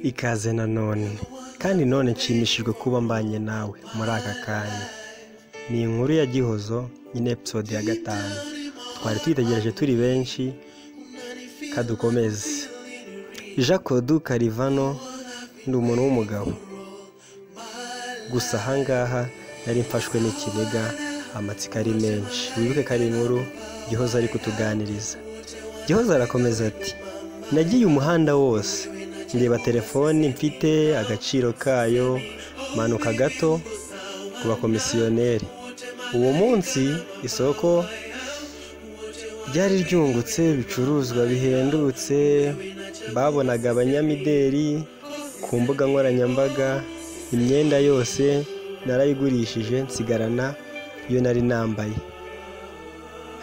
ikaze nanone kandi none nshimishijwe kuba mbanye nawe muri aka kanya. Ni inkuru ya Gihozo nyine episode ya 5. Twari twitegereje turi benshi, kadukomeze. Jacodu Karivano ndi umuntu w'umugabo, gusa ahangaha nari mfashwe n'ikiniga, amatsiko ari menshi. Wibuke ko ari inkuru Gihozo ari kutuganiriza. Gihozo arakomeza ati, nagiye umuhanda wose ndeba telefoni mfite agaciro kayo, manuka gato ku bakomisiyoneri. Uwo munsi isoko ryari ryungutse, ibicuruzwa bihendutse, babonaga abanyamideri ku mbuga nkoranyambaga. Imyenda yose narayigurishije, nsigarana iyo nari nambaye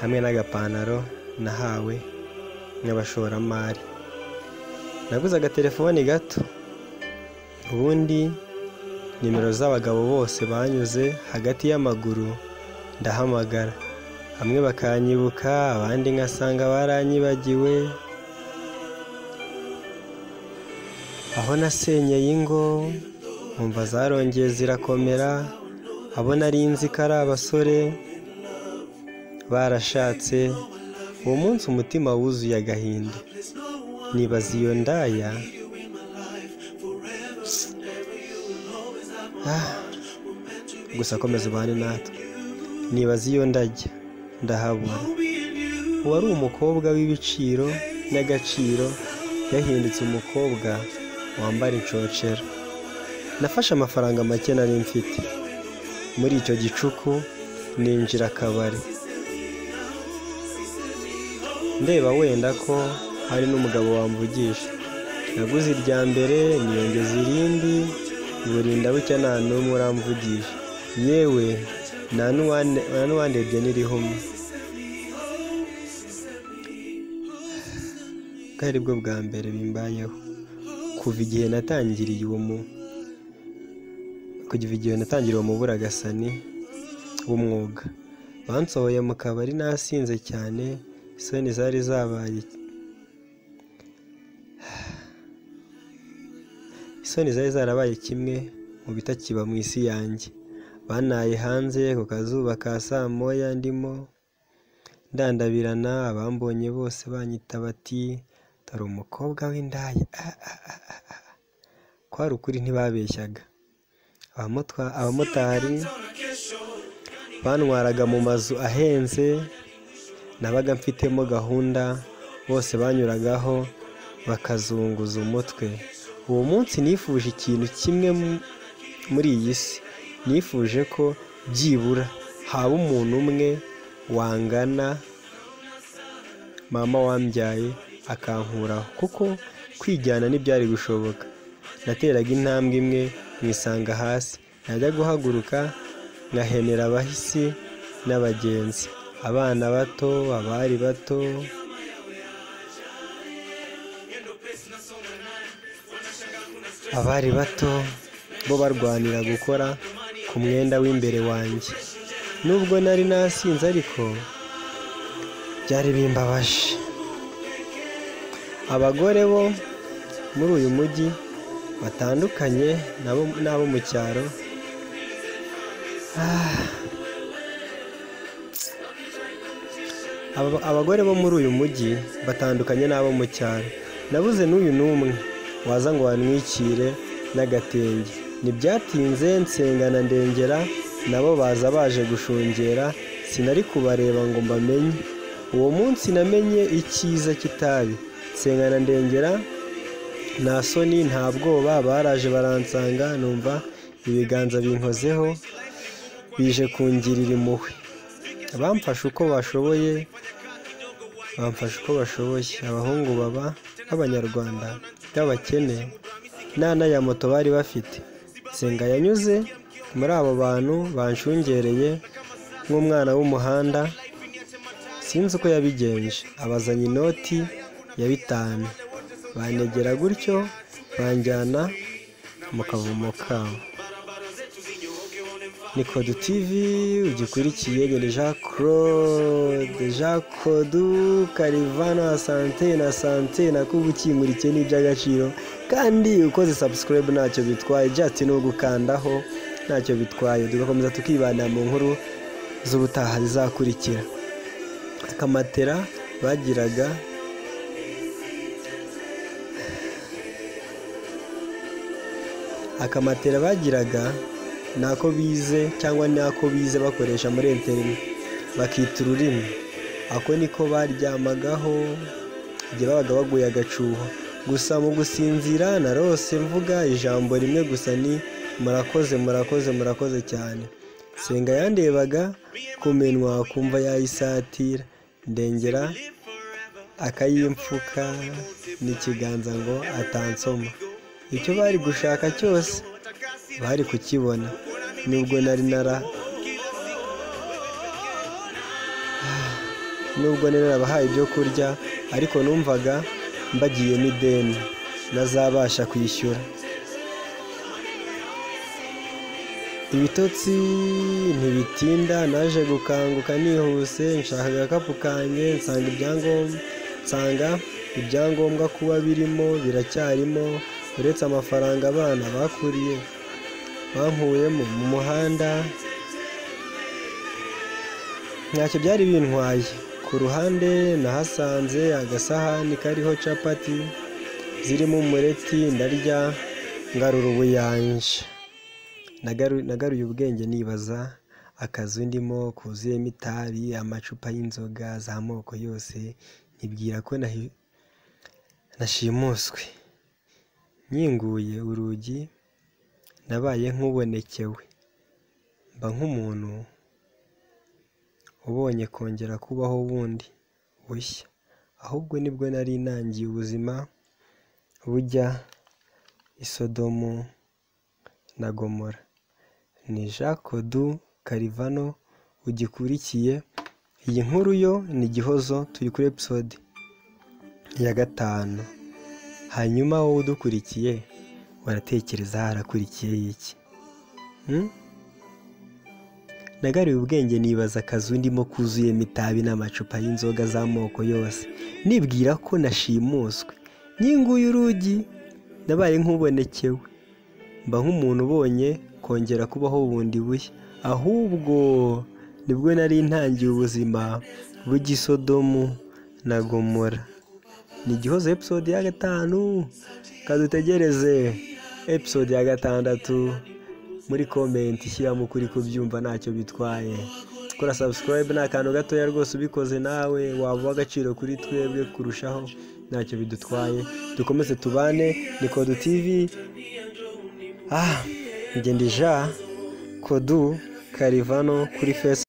hamwe n'agapantaro nahawe n'abashoramari. Naguze agatelefoni gato, ubundi nimero z'abagabo bose banyuze hagati y'amaguru ndahamagara. Bamwe bakanyibuka, abandi nkasanga baranyibagiwe. Aho nasenyeye ingo nkumva zarongeye zirakomera. Abo nari nzi ko ari abasore barashatse. Uwo munsi umutima wuzuye agahinda, nibaza iyo ndaya gusa komeza ubane natwe. Nibaza iyo ndajya ndahabura. Uwari umukobwa w'ibiciro n'agaciro yahindutse umukobwa wambara incocera. Nafashe amafaranga make nari mfite muri icyo gicuku, ninjira akabari ndeba wenda ko hari n'umugabo wamvugisha. Naguze irya mbere, niyongeza irindi, burinda bucya nta n'umwe uramvugisha, yewe nta n'uwandebye n'irihumye. Bwari bwo bwa mbere bimbayeho kuva igihe natangiriye uwo muburagasani w'umwuga. Bansohoye mu kabari nasinze cyane, isoni zari zarabaye kimwe mu bitakiba mu isi yanjye. Banaye hanze ku kazuba ka saa moya, ndimo ndandabirana. Abambonye bose banyita bati, dore umukobwa w'indaya. Kwari ukuri ntibabeshyaga. Abamotari bantwaraga mu mazu ahenze nabaga mfitemo gahunda, bose banyuragaho bakazunguza umutwe. Uwo munsi nifuje ikintu kimwe muri iyi si. Nifuje ko byibura haba umuntu umwe wangana mama wambyaye akankuraho, kuko kwijyana ntibyari gushoboka. Nateraga intambwe imwe mwisanga hasi, najya guhaguruka ngahenera abahisi n'abagenzi, abana bato, abari bato. Abari bato bo barwanira gukora ku mwenda w'imbere wanjye. Nubwo nari nasinze ariko byari bimbabaje. Abagore bo muri uyu mujyi batandukanye n'abo mu cyaro. Abagore bo muri uyu mujyi batandukanye n'abo mu cyaro. Nabuze n'uyu n'umwe waza ngo wanwikire n'agatenge. Ntibyatinze nsengana ndengera, nabo baza baje gushungera. Sinari kubareba ngo mbamenye. Uwo munsi namenye icyiza kitabi. Nsengana ndengera, nta soni nta bwoba. Baraje baransanga, numva ibiganza binkozeho bije kungirira impuhwe. Bamfashe uko bashoboye. Abahungu b'abanyarwanda b'abakene nta n'aya moto bari bafite. Nsenga yanyuze muri abo bantu banshungereye nk'umwana w'umuhanda. Sinzi uko yabigenje, abazanye inoti ya 5. Banegera gutyo banjyana mu kavumo kabo. Ni Code TV ugikurikiye, ni Jacodu Karivano. Asante na kubukimurikiye n'iby'agaciro. kandi ukoze subscribe ntacyo bitwaye, just ni ugukandaho ntacyo bitwaye, tugakomeza tukibanira mu nkuru z'ubutaha zizakurikira. Akamatera bagiraga nako bize cyangwa nako bize bakoresha muri internet bakita ururimi. Ako niko baryamagaho igihe babaga baguye agacuho. Gusa mu gusinzira narose mvuga ijambo rimwe gusa, ni murakoze cyane. Senga yandebaga kumenwa kumva yayisatira, ndengera akayimpfuka n'ikiganza ngo atansoma. Icyo bari gushaka cyose bari kukibona. Nubwo narabahaye ibyo kurya, ariko numvaga mbagiyemo ideni ntazabasha kwishyura. Ibitotsi ntibitinda, naje gukanguka nihuse, nshaka agakapu kanjye, nsanga ibyangombwa kuba birimo biracyarimo, uretse amafaranga abana bankuyemo mu muhanda. Ntacyo byari bintwaye. Ku ruhande nahasanze agasahani kariho capati zirimo umureti, ndarya ngarura ubuyanja. Nagaruye ubwenge nibaza akazu ndimo kuzuyemo itabi, amacupa y'inzoga z'amoko yose, nibwira ko nashimuswe. Nyinguye urugi nabaye nk'ubonekewe, mba nk'umuntu ubonye kongera kubaho bundi bushya. Ahubwo nibwo nari nangiye ubuzima bujya i Sodomu na Gomora. Ni Jean Kodu Karivano ugikurikiye. Iyi nkuru yo ni Gihozo, turi kuri episode ya 5. Hanyuma wowe udukurikiye waratekereza harakurikiye iki? Nagaruye ubwenge nibaza akazu ndimo kuzuyemo itabi n'amacupa y'inzoga z'amoko yose, nibwira ko nashimuswe. Nyinguye urugi nabaye nk'ubonekewe, mba nk'umuntu ubonye kongera kubaho bundi bushya. Ahubwo nibwo nari ntangiye ubuzima bujya i Sodomu na Gomora. Ni Gihozo episode ya 5, kadutegereze episode ya 6. Muri comment shyiramo ukuri kubyumva ntacyo bitwaye. Kora subscribe ni akantu gatoya rwose, ubikoze nawe waba agaciro kuri twebwe kurushaho, ntacyo bidutwaye. Dukomeze tubane. Ni Kodu TV. Njye ndi Jean Kodu Karivano kuri Facebook.